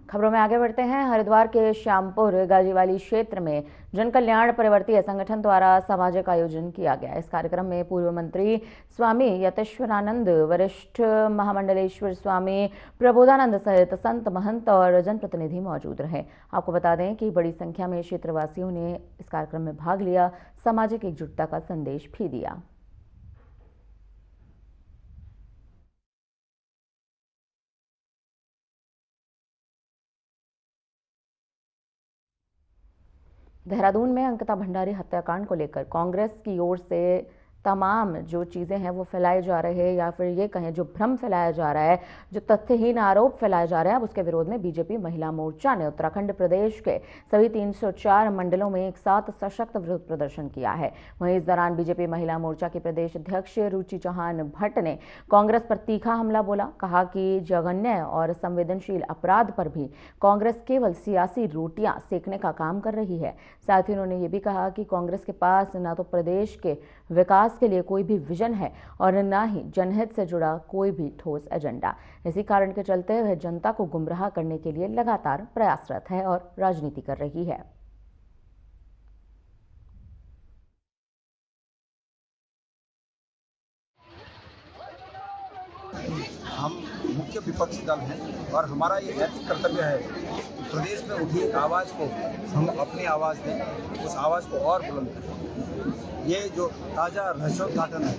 खबरों में आगे बढ़ते हैं। हरिद्वार के श्यामपुर गाजीवाली क्षेत्र में जन कल्याण परिवर्तीय संगठन द्वारा सामाजिक आयोजन किया गया। इस कार्यक्रम में पूर्व मंत्री स्वामी यतेश्वरानंद, वरिष्ठ महामंडलेश्वर स्वामी प्रबोधानंद सहित संत, महंत और जनप्रतिनिधि मौजूद रहे। आपको बता दें कि बड़ी संख्या में क्षेत्रवासियों ने इस कार्यक्रम में भाग लिया, सामाजिक एकजुटता का संदेश भी दिया। देहरादून में अंकिता भंडारी हत्याकांड को लेकर कांग्रेस की ओर से तमाम जो चीज़ें हैं वो फैलाए जा रहे हैं, या फिर ये कहें जो भ्रम फैलाया जा रहा है, जो तथ्यहीन आरोप फैलाए जा रहे हैं, अब उसके विरोध में बीजेपी महिला मोर्चा ने उत्तराखंड प्रदेश के सभी 304 मंडलों में एक साथ सशक्त विरोध प्रदर्शन किया है। वहीं इस दौरान बीजेपी महिला मोर्चा की प्रदेश अध्यक्ष रुचि चौहान भट्ट ने कांग्रेस पर तीखा हमला बोला। कहा कि जघन्य और संवेदनशील अपराध पर भी कांग्रेस केवल सियासी रोटियां सेकने का काम कर रही है। साथ ही उन्होंने ये भी कहा कि कांग्रेस के पास न तो प्रदेश के विकास के लिए कोई भी विजन है और न ही जनहित से जुड़ा कोई भी ठोस एजेंडा। इसी कारण के चलते वह जनता को गुमराह करने के लिए लगातार प्रयासरत है और राजनीति कर रही है। हम मुख्य विपक्षी दल हैं और हमारा ये नैतिक कर्तव्य है कि प्रदेश में उठी एक आवाज़ को हम अपनी आवाज़ दें, उस आवाज़ को और बुलंद करें। ये जो ताज़ा रहस्योद्घाटन है,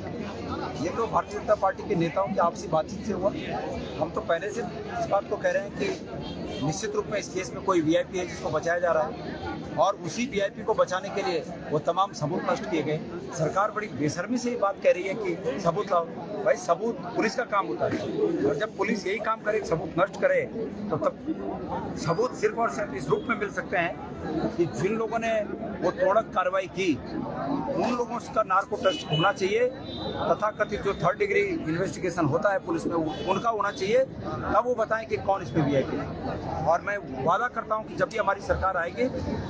ये तो भारतीय जनता पार्टी के नेताओं की आपसी बातचीत से हुआ। हम तो पहले से इस बात को कह रहे हैं कि निश्चित रूप में इस केस में कोई वीआईपी है जिसको बचाया जा रहा है, और उसी वीआईपी को बचाने के लिए वो तमाम सबूत नष्ट किए गए। सरकार बड़ी बेशर्मी से ये बात कह रही है कि सबूत लाओ। भाई, सबूत पुलिस का काम होता है, और जब पुलिस यही काम करे, सबूत नष्ट करे, तो तब सबूत सिर्फ और सिर्फ इस रूप में मिल सकते हैं कि जिन लोगों ने वो तोड़क कार्रवाई की उन लोगों का नार्को टेस्ट होना चाहिए, तथा कथित जो 3rd डिग्री इन्वेस्टिगेशन होता है पुलिस में उनका होना चाहिए, तब वो बताएं कि कौन इसमें वीआईपी है। और मैं वादा करता हूं कि जब भी हमारी सरकार आएगी,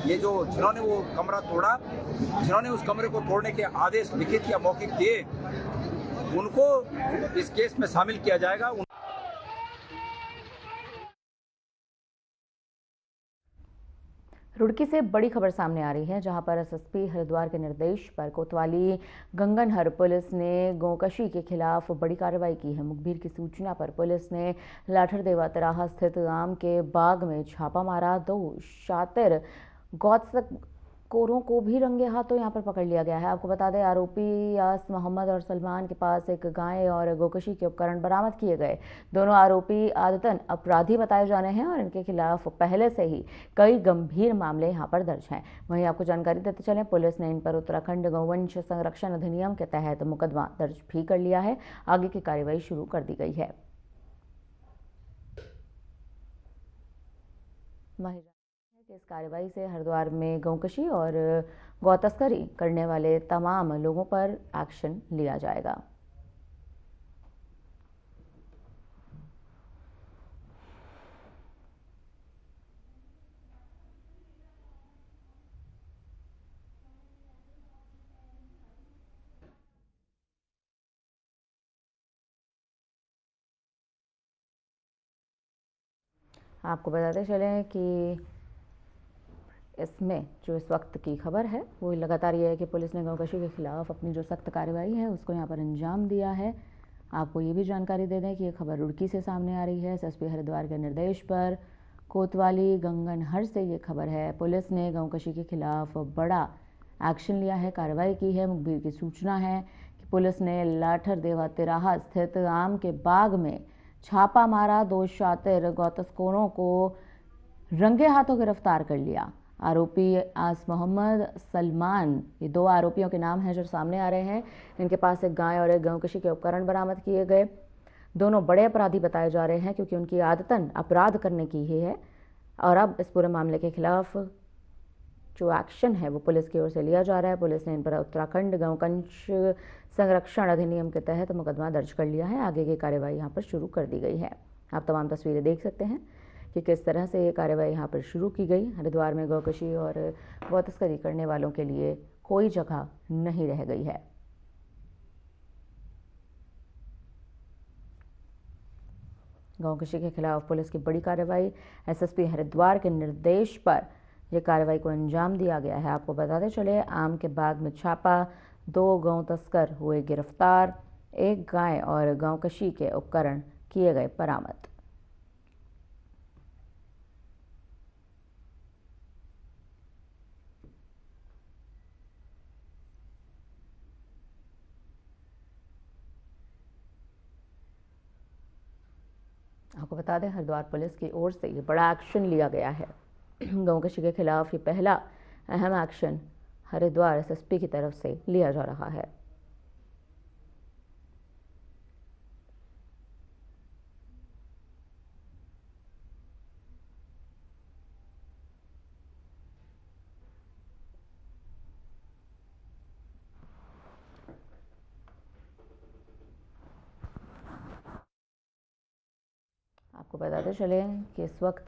ये जो जिन्होंने वो कमरा तोड़ा, जिन्होंने उस कमरे को तोड़ने के आदेश लिखित या मौखिक दिए, उनको इस केस में शामिल किया जाएगा। रुड़की से बड़ी खबर सामने आ रही है, जहां पर एसएसपी हरिद्वार के निर्देश पर कोतवाली गंगनहर पुलिस ने गोकशी के खिलाफ बड़ी कार्रवाई की है। मुखबिर की सूचना पर पुलिस ने लाठरदेवा तिराहा स्थित आम के बाग में छापा मारा। 2 शातिर गौतसकोरों को भी रंगे हाथों यहां पर पकड़ लिया गया है। आपको बता दें, आरोपी यास मोहम्मद और सलमान के पास एक गाय और गोकशी के उपकरण बरामद किए गए। दोनों आरोपी आदतन अपराधी बताए जाने हैं और इनके खिलाफ पहले से ही कई गंभीर मामले यहां पर दर्ज हैं। वहीं आपको जानकारी देते चलें, पुलिस ने इन पर उत्तराखंड गौवंश संरक्षण अधिनियम के तहत मुकदमा दर्ज भी कर लिया है। आगे की कार्रवाई शुरू कर दी गई है। इस कार्रवाई से हरिद्वार में गौकशी और गौ तस्करी करने वाले तमाम लोगों पर एक्शन लिया जाएगा। आपको बताते चलें कि इसमें जो इस वक्त की खबर है वो लगातार ये है कि पुलिस ने गौकशी के खिलाफ अपनी जो सख्त कार्रवाई है उसको यहाँ पर अंजाम दिया है। आपको ये भी जानकारी दे दें कि ये खबर रुड़की से सामने आ रही है। एसएसपी हरिद्वार के निर्देश पर कोतवाली गंगनहर से ये खबर है। पुलिस ने गौकशी के खिलाफ बड़ा एक्शन लिया है, कार्रवाई की है। मुखबिर की सूचना है कि पुलिस ने लाठरदेवा तिराहा स्थित आम के बाग में छापा मारा। 2 शातिर गौतसकोरों को रंगे हाथों गिरफ्तार कर लिया। आरोपी आस मोहम्मद, सलमान, ये 2 आरोपियों के नाम हैं जो सामने आ रहे हैं। इनके पास एक गाय और एक गौकशी के उपकरण बरामद किए गए। दोनों बड़े अपराधी बताए जा रहे हैं क्योंकि उनकी आदतन अपराध करने की ही है। और अब इस पूरे मामले के खिलाफ जो एक्शन है वो पुलिस की ओर से लिया जा रहा है। पुलिस ने इन पर उत्तराखंड गौवंश संरक्षण अधिनियम के तहत मुकदमा दर्ज कर लिया है। आगे की कार्रवाई यहाँ पर शुरू कर दी गई है। आप तमाम तस्वीरें देख सकते हैं कि किस तरह से ये कार्रवाई यहाँ पर शुरू की गई। हरिद्वार में गौकशी और गौ तस्करी करने वालों के लिए कोई जगह नहीं रह गई है। गौकशी के खिलाफ पुलिस की बड़ी कार्रवाई। एसएसपी हरिद्वार के निर्देश पर यह कार्रवाई को अंजाम दिया गया है। आपको बताते चले, आम के बाग में छापा, 2 गौ तस्कर हुए गिरफ्तार, 1 गाय और गौकशी के उपकरण किए गए बरामद। आपको बता दें, हरिद्वार पुलिस की ओर से ये बड़ा एक्शन लिया गया है। गौकशी के खिलाफ ये पहला अहम एक्शन हरिद्वार एसएसपी की तरफ से लिया जा रहा है। आपको बताते चले कि इस वक्त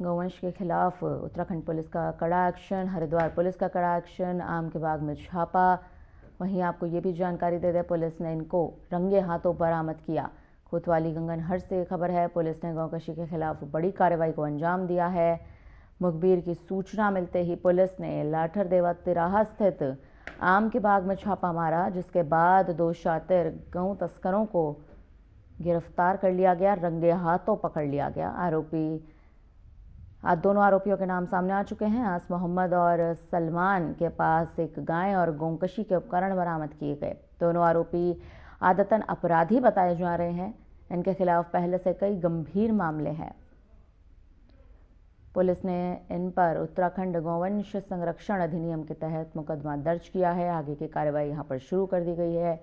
गौवंश के खिलाफ उत्तराखंड पुलिस का कड़ा एक्शन, हरिद्वार पुलिस का कड़ा एक्शन, आम के बाग में छापा। वहीं आपको ये भी जानकारी दे दें, पुलिस ने इनको रंगे हाथों बरामद किया। कोतवाली गंगनहर से खबर है, पुलिस ने गौकशी के खिलाफ बड़ी कार्रवाई को अंजाम दिया है। मुखबिर की सूचना मिलते ही पुलिस ने लाठरदेवा तिराहा स्थित आम के बाग में छापा मारा, जिसके बाद 2 शातिर गौ तस्करों को गिरफ्तार कर लिया गया, रंगे हाथों पकड़ लिया गया। आज दोनों आरोपियों के नाम सामने आ चुके हैं। आस मोहम्मद और सलमान के पास एक गाय और गौकशी के उपकरण बरामद किए गए। दोनों आरोपी आदतन अपराधी बताए जा रहे हैं। इनके खिलाफ पहले से कई गंभीर मामले हैं। पुलिस ने इन पर उत्तराखंड गौवंश संरक्षण अधिनियम के तहत मुकदमा दर्ज किया है। आगे की कार्रवाई यहां पर शुरू कर दी गई है।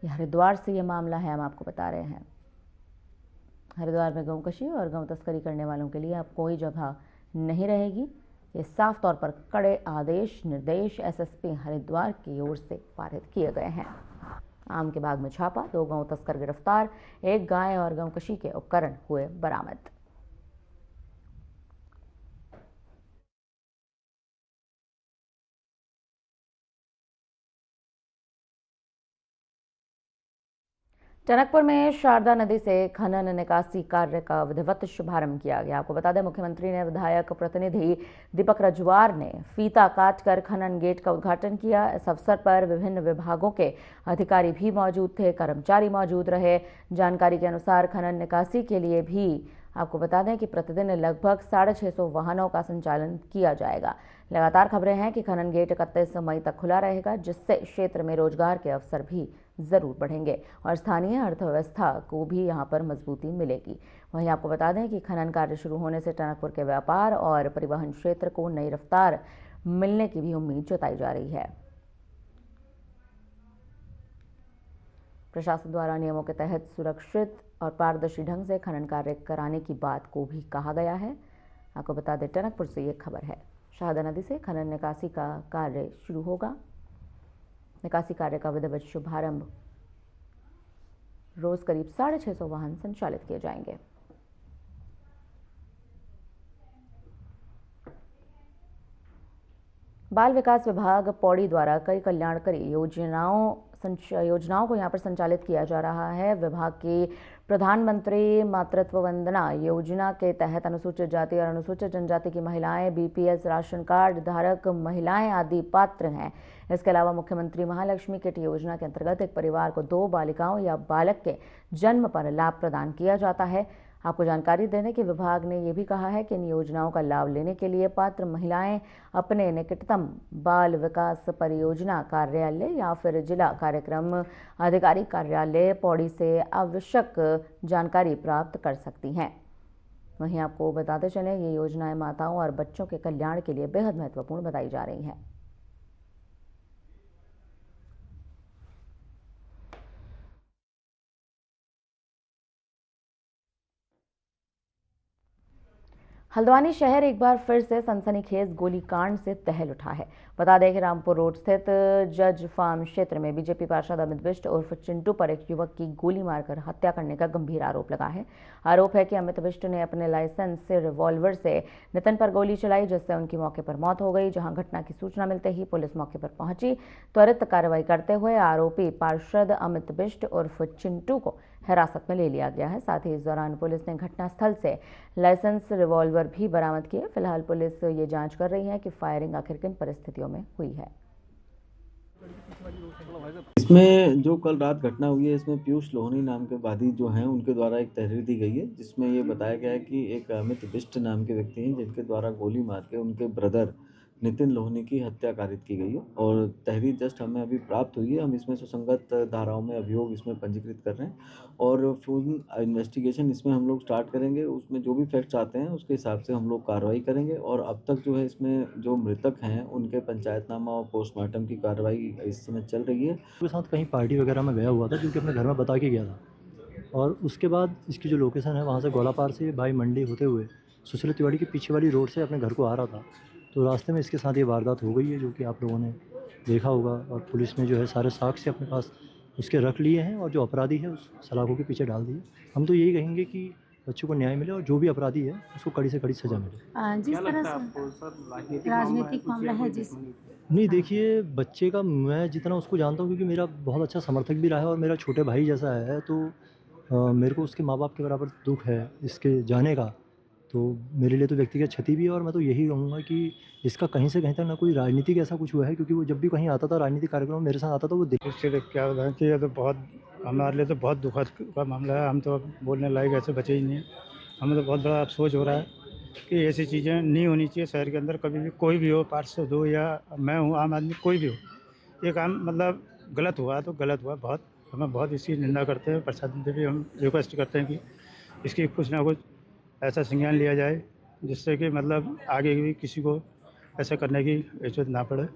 हरिद्वार से ये मामला है, हम आपको बता रहे हैं। हरिद्वार में गौकशी और गौ तस्करी करने वालों के लिए अब कोई जगह नहीं रहेगी। ये साफ तौर पर कड़े आदेश निर्देश एसएसपी हरिद्वार की ओर से पारित किए गए हैं। आम के बाग में छापा, 2 गौ तस्कर गिरफ्तार, 1 गाय और गौकशी के उपकरण हुए बरामद। टनकपुर में शारदा नदी से खनन निकासी कार्य का विधिवत शुभारंभ किया गया। आपको बता दें, मुख्यमंत्री ने विधायक प्रतिनिधि दीपक रजवार ने फीता काटकर खनन गेट का उद्घाटन किया। इस अवसर पर विभिन्न विभागों के अधिकारी भी मौजूद थे, कर्मचारी मौजूद रहे। जानकारी के अनुसार खनन निकासी के लिए भी आपको बता दें कि प्रतिदिन लगभग 650 वाहनों का संचालन किया जाएगा। लगातार खबरें हैं कि खनन गेट 31 मई तक खुला रहेगा, जिससे क्षेत्र में रोजगार के अवसर भी जरूर बढ़ेंगे और स्थानीय अर्थव्यवस्था को भी यहां पर मजबूती मिलेगी। वहीं आपको बता दें कि खनन कार्य शुरू होने से टनकपुर के व्यापार और परिवहन क्षेत्र को नई रफ्तार मिलने की भी उम्मीद जताई जा रही है। प्रशासन द्वारा नियमों के तहत सुरक्षित और पारदर्शी ढंग से खनन कार्य कराने की बात को भी कहा गया है। आपको बता दें, टनकपुर से ये खबर है, शारदा नदी से खनन निकासी का कार्य शुरू होगा। निकासी कार्य का विधिवत शुभारंभ, रोज करीब 650 वाहन संचालित किए जाएंगे। बाल विकास विभाग पौड़ी द्वारा कई कल्याणकारी योजनाओं को यहां पर संचालित किया जा रहा है। विभाग की प्रधानमंत्री मातृत्व वंदना योजना के तहत अनुसूचित जाति और अनुसूचित जनजाति की महिलाएं, बीपीएस राशन कार्ड धारक महिलाएं आदि पात्र हैं। इसके अलावा मुख्यमंत्री महालक्ष्मी किट योजना के अंतर्गत एक परिवार को 2 बालिकाओं या बालक के जन्म पर लाभ प्रदान किया जाता है। आपको जानकारी देने कि विभाग ने यह भी कहा है कि इन योजनाओं का लाभ लेने के लिए पात्र महिलाएं अपने निकटतम बाल विकास परियोजना कार्यालय या फिर जिला कार्यक्रम अधिकारी कार्यालय पौड़ी से आवश्यक जानकारी प्राप्त कर सकती हैं। वहीं आपको बताते चलें, ये योजनाएं माताओं और बच्चों के कल्याण के लिए बेहद महत्वपूर्ण बताई जा रही हैं। हल्द्वानी शहर एक बार फिर से सनसनीखेज गोलीकांड से तहल उठा है। बता दें कि रामपुर रोड स्थित जज फार्म क्षेत्र में बीजेपी पार्षद अमित बिष्ट उर्फ चिंटू पर एक युवक की गोली मारकर हत्या करने का गंभीर आरोप लगा है। आरोप है कि अमित बिष्ट ने अपने लाइसेंस से रिवॉल्वर से नितिन पर गोली चलाई, जिससे उनकी मौके पर मौत हो गई। जहां घटना की सूचना मिलते ही पुलिस मौके पर पहुंची। त्वरित कार्रवाई करते हुए आरोपी पार्षद अमित बिष्ट उर्फ चिंटू को हिरासत में ले लिया गया है। साथ ही इस दौरान पुलिस ने घटनास्थल से लाइसेंस रिवॉल्वर भी बरामद किए। फिलहाल पुलिस ये जांच कर रही है कि फायरिंग आखिर किन परिस्थितियों में हुई है। इसमें जो कल रात घटना हुई है, इसमें पीयूष लोहनी नाम के वादी जो हैं उनके द्वारा एक तहरीर दी गई है, जिसमें ये बताया गया है कि एक अमित बिष्ट नाम के व्यक्ति हैं जिनके द्वारा गोली मार के उनके ब्रदर नितिन लोहनी की हत्या कारित की गई है। और तहरीर जस्ट हमें अभी प्राप्त हुई है। हम इसमें सुसंगत धाराओं में अभियोग इसमें पंजीकृत कर रहे हैं और फुल इन्वेस्टिगेशन इसमें हम लोग स्टार्ट करेंगे। उसमें जो भी फैक्ट्स आते हैं उसके हिसाब से हम लोग कार्रवाई करेंगे। और अब तक जो है इसमें जो मृतक हैं उनके पंचायतनामा और पोस्टमार्टम की कार्रवाई इस समय चल रही है। उसके साथ कहीं पार्टी वगैरह में गया हुआ था, जो कि अपने घर में बता के गया था। और उसके बाद इसकी जो लोकेशन है वहाँ से गोलापार से भाई मंडी होते हुए सुशील तिवारी के पीछे वाली रोड से अपने घर को आ रहा था। तो रास्ते में इसके साथ ये वारदात हो गई है, जो कि आप लोगों ने देखा होगा। और पुलिस ने जो है सारे साक्ष्य अपने पास उसके रख लिए हैं और जो अपराधी है उस सलाखों के पीछे डाल दिए। हम तो यही कहेंगे कि बच्चों को न्याय मिले और जो भी अपराधी है उसको कड़ी से कड़ी सजा मिले। जिस तरह से राजनीतिक मामला है जिस नहीं, देखिए, बच्चे का मैं जितना उसको जानता हूँ, क्योंकि मेरा बहुत अच्छा समर्थक भी रहा है और मेरा छोटे भाई जैसा है, तो मेरे को उसके माँ बाप के बराबर दुख है इसके जाने का। तो मेरे लिए तो व्यक्तिगत क्षति भी है। और मैं तो यही कहूँगा कि इसका कहीं से कहीं तक ना कोई राजनीतिक ऐसा कुछ हुआ है, क्योंकि वो जब भी कहीं आता था राजनीतिक कार्यक्रम में मेरे साथ आता था वो उससे क्या होता है कि ये तो बहुत हमारे लिए तो बहुत दुखद का मामला है। हम तो बोलने लायक ऐसे बचे ही नहीं हैं। हमें तो बहुत बड़ा अफसोस हो रहा है कि ऐसी चीज़ें नहीं होनी चाहिए शहर के अंदर कभी भी। कोई भी हो, पार्षद हो या मैं हूँ आम आदमी, कोई भी हो, ये काम मतलब गलत हुआ तो गलत हुआ। बहुत हमें बहुत इसकी निंदा करते हैं। प्रशासन से भी हम रिक्वेस्ट करते हैं कि इसकी कुछ ना कुछ ऐसा संज्ञान लिया जाए जिससे कि मतलब आगे भी किसी को ऐसा करने की जरूरत ना पड़े।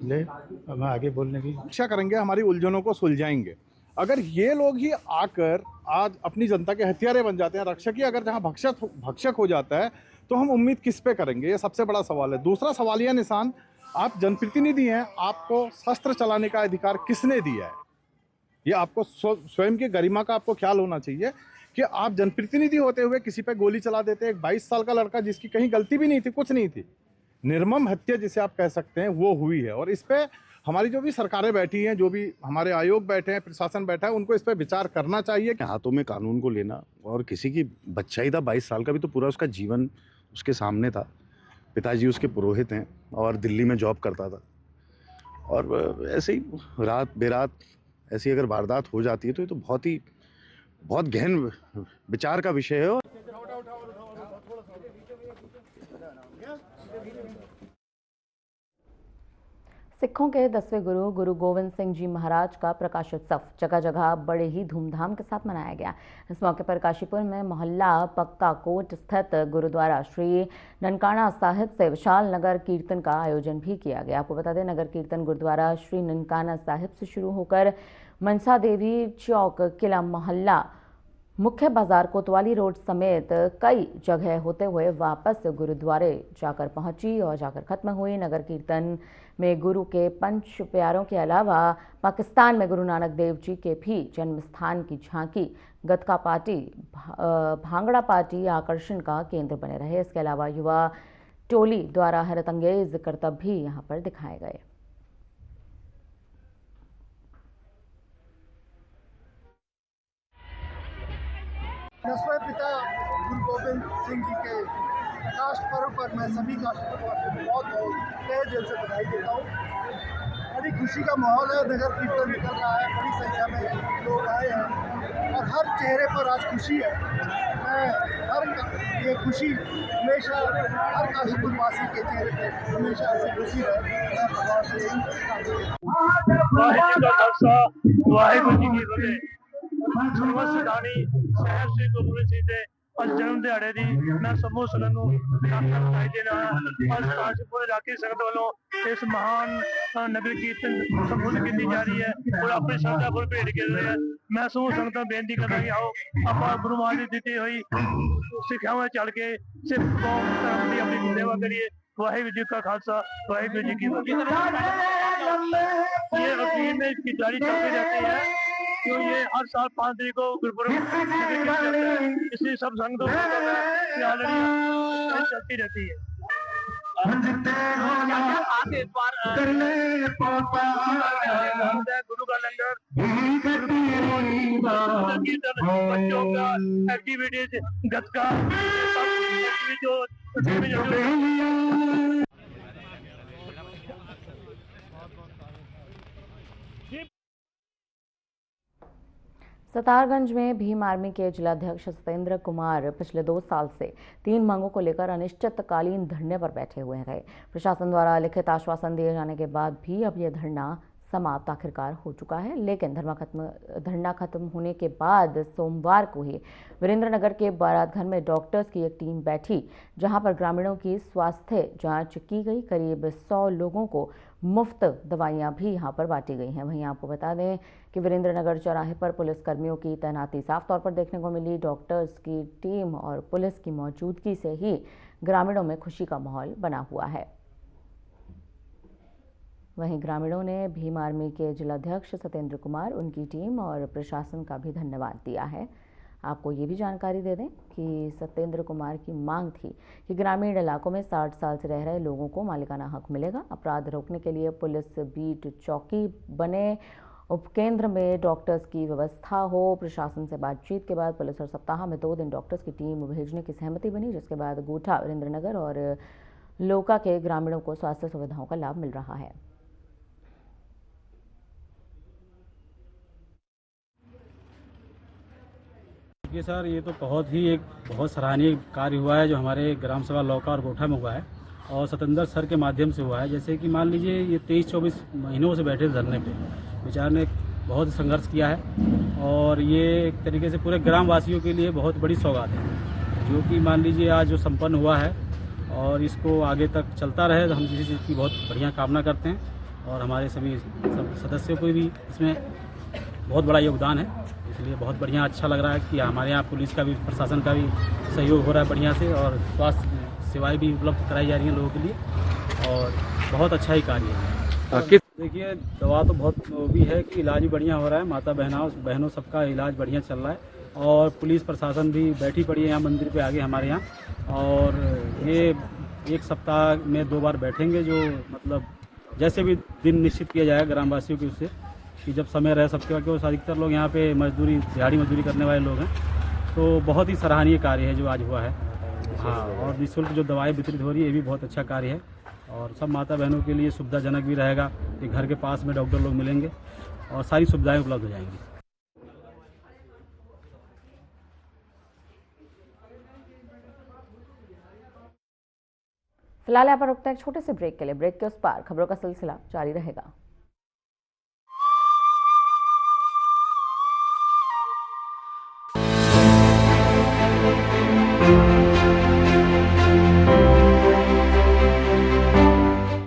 ले हम आगे बोलने की इच्छा करेंगे, हमारी उलझनों को सुलझाएंगे। अगर ये लोग ही आकर आज अपनी जनता के हथियारे बन जाते हैं, रक्षक ही अगर जहाँ भक्षक हो जाता है, तो हम उम्मीद किस पे करेंगे? ये सबसे बड़ा सवाल है। दूसरा सवालिया निशान, आप जनप्रतिनिधि हैं, आपको शस्त्र चलाने का अधिकार किसने दिया है? ये आपको स्वयं की गरिमा का आपको ख्याल होना चाहिए कि आप जनप्रतिनिधि होते हुए किसी पे गोली चला देते। एक 22 साल का लड़का जिसकी कहीं गलती भी नहीं थी, कुछ नहीं थी, निर्मम हत्या जिसे आप कह सकते हैं, वो हुई है। और इस पे हमारी जो भी सरकारें बैठी हैं, जो भी हमारे आयोग बैठे हैं, प्रशासन बैठा है, उनको इस पे विचार करना चाहिए। हाथों में कानून को लेना, और किसी की बच्चा ही था 22 साल का, भी तो पूरा उसका जीवन उसके सामने था। पिताजी उसके पुरोहित हैं और दिल्ली में जॉब करता था। और ऐसे ही रात बेरात ऐसी अगर वारदात हो जाती है तो ये तो बहुत गहन विचार का विषय है। सिखों के 10वें गुरु गुरु गोविंद सिंह जी महाराज का प्रकाशोत्सव जगह जगह बड़े ही धूमधाम के साथ मनाया गया। इस मौके पर काशीपुर में मोहल्ला पक्का कोट स्थित गुरुद्वारा श्री ननकाना साहिब से विशाल नगर कीर्तन का आयोजन भी किया गया। आपको बता दें, नगर कीर्तन गुरुद्वारा श्री ननकाना साहिब से शुरू होकर मनसा देवी चौक, किला मोहल्ला, मुख्य बाजार, कोतवाली रोड समेत कई जगह होते हुए वापस गुरुद्वारे जाकर पहुंची और जाकर खत्म हुई। नगर कीर्तन में गुरु के पंच प्यारों के अलावा पाकिस्तान में गुरु नानक देव जी के भी जन्म स्थान की झांकी, गतका पार्टी, भांगड़ा पार्टी आकर्षण का केंद्र बने रहे। इसके अलावा युवा टोली द्वारा हैरतअंगेज करतब भी यहाँ पर दिखाए गए। दसवें पिता गुरु गोविंद सिंह जी के प्रकाश पर्व पर मैं सभी काशीपुर को बहुत तहे दिल से बधाई देता हूँ। बड़ी खुशी का माहौल है, नगर कीर्तन निकल रहा है, बड़ी संख्या में लोग आए हैं और हर चेहरे पर आज खुशी है। ये खुशी हमेशा हर काशीपुर वासी के चेहरे पर हमेशा ऐसी खुशी है। मैं भगवान से यही सर्वसदानी शहर श्री गुरु सिंह के अज जन्म दिहाड़े की मैं समूह संगत को बधाई देना है। अज काशीपुर इलाके संगत वालों इस महान नगर कीर्तन संबोधित की जा रही है और अपनी श्रद्धा फुल भेंट कर रहे हैं। मैं समूह संगत बेनती करना कि आओ आप गुरु महाराज की दी हुई सिखावां चल के सिर्फ कौम धर्म की अपनी सेवा करिए। वाहिगुरू जी का खालसा, वाहिगुरू जी की फतेह। ये अखीर में इसकी जारी चलती रहती है, क्यों ये हर साल 5 तारीख को गुरुपुरब इसलिए सब संगतों चलती रहती है। गुरु का लंगर कीर्तन, बच्चों का एक्टिविटीज, गतका, जो सतारगंज में भीम आर्मी के जिलाध्यक्ष सतेंद्र कुमार पिछले 2 साल से 3 मांगों को लेकर अनिश्चितकालीन धरने पर बैठे हुए थे। प्रशासन द्वारा लिखित आश्वासन दिए जाने के बाद भी अब यह धरना समाप्त आखिरकार हो चुका है, लेकिन धरना खत्म होने के बाद सोमवार को ही वीरेंद्रनगर के बारात घर में डॉक्टर्स की एक टीम बैठी, जहां पर ग्रामीणों की स्वास्थ्य जांच की गई। करीब 100 लोगों को मुफ्त दवाइयां भी यहां पर बांटी गई हैं। वहीं आपको बता दें कि वीरेंद्रनगर चौराहे पर पुलिस कर्मियों की तैनाती साफ तौर पर देखने को मिली। डॉक्टर्स की टीम और पुलिस की मौजूदगी से ही ग्रामीणों में खुशी का माहौल बना हुआ है। वहीं ग्रामीणों ने भीम आर्मी के जिलाध्यक्ष सतेंद्र कुमार, उनकी टीम और प्रशासन का भी धन्यवाद दिया है। आपको ये भी जानकारी दे दें कि सतेंद्र कुमार की मांग थी कि ग्रामीण इलाकों में 60 साल से रह रहे लोगों को मालिकाना हक मिलेगा। अपराध रोकने के लिए पुलिस बीट चौकी बने, उपकेंद्र में डॉक्टर्स की व्यवस्था हो। प्रशासन से बातचीत के बाद पुलिस और सप्ताह में 2 दिन डॉक्टर्स की टीम भेजने की सहमति बनी, जिसके बाद गोठा, वीरेंद्रनगर और लोका के ग्रामीणों को स्वास्थ्य सुविधाओं का लाभ मिल रहा है। देखिए सर, ये तो बहुत सराहनीय कार्य हुआ है जो हमारे ग्राम सभा लौका और गोठा में हुआ है और सतेंद्र सर के माध्यम से हुआ है। जैसे कि मान लीजिए ये 23-24 महीनों से बैठे धरने पे, बेचारे ने बहुत संघर्ष किया है और ये एक तरीके से पूरे ग्राम वासियों के लिए बहुत बड़ी सौगात है, जो कि मान लीजिए आज जो संपन्न हुआ है और इसको आगे तक चलता रहे। तो हम इसी चीज़ की बहुत बढ़िया कामना करते हैं और हमारे सभी सदस्यों को भी इसमें बहुत बड़ा योगदान है, इसलिए बहुत बढ़िया अच्छा लग रहा है कि हमारे यहाँ पुलिस का भी, प्रशासन का भी सहयोग हो रहा है बढ़िया से और स्वास्थ्य सेवाएं भी उपलब्ध कराई जा रही हैं लोगों के लिए और बहुत अच्छा ही कार्य है। देखिए, दवा तो बहुत भी है कि इलाज भी बढ़िया हो रहा है, माता बहनों सबका इलाज बढ़िया चल रहा है और पुलिस प्रशासन भी बैठी पड़ी है यहाँ मंदिर पे आगे हमारे यहाँ। और ये 1 सप्ताह में 2 बार बैठेंगे, जो मतलब जैसे भी दिन निश्चित किया जाएगा ग्रामवासियों की उससे कि जब समय रहे सबके, क्योंकि अधिकतर लोग यहाँ पे दिहाड़ी मजदूरी करने वाले लोग हैं, तो बहुत ही सराहनीय कार्य है जो आज हुआ है। हाँ, और निःशुल्क जो दवाएं वितरित हो रही है ये भी बहुत अच्छा कार्य है और सब माता बहनों के लिए सुविधाजनक भी रहेगा कि घर के पास में डॉक्टर लोग मिलेंगे और सारी सुविधाएं उपलब्ध हो जाएंगी। फिलहाल यहाँ पर रुकते हैं एक छोटे से ब्रेक के लिए। ब्रेक के उस पार खबरों का सिलसिला जारी रहेगा।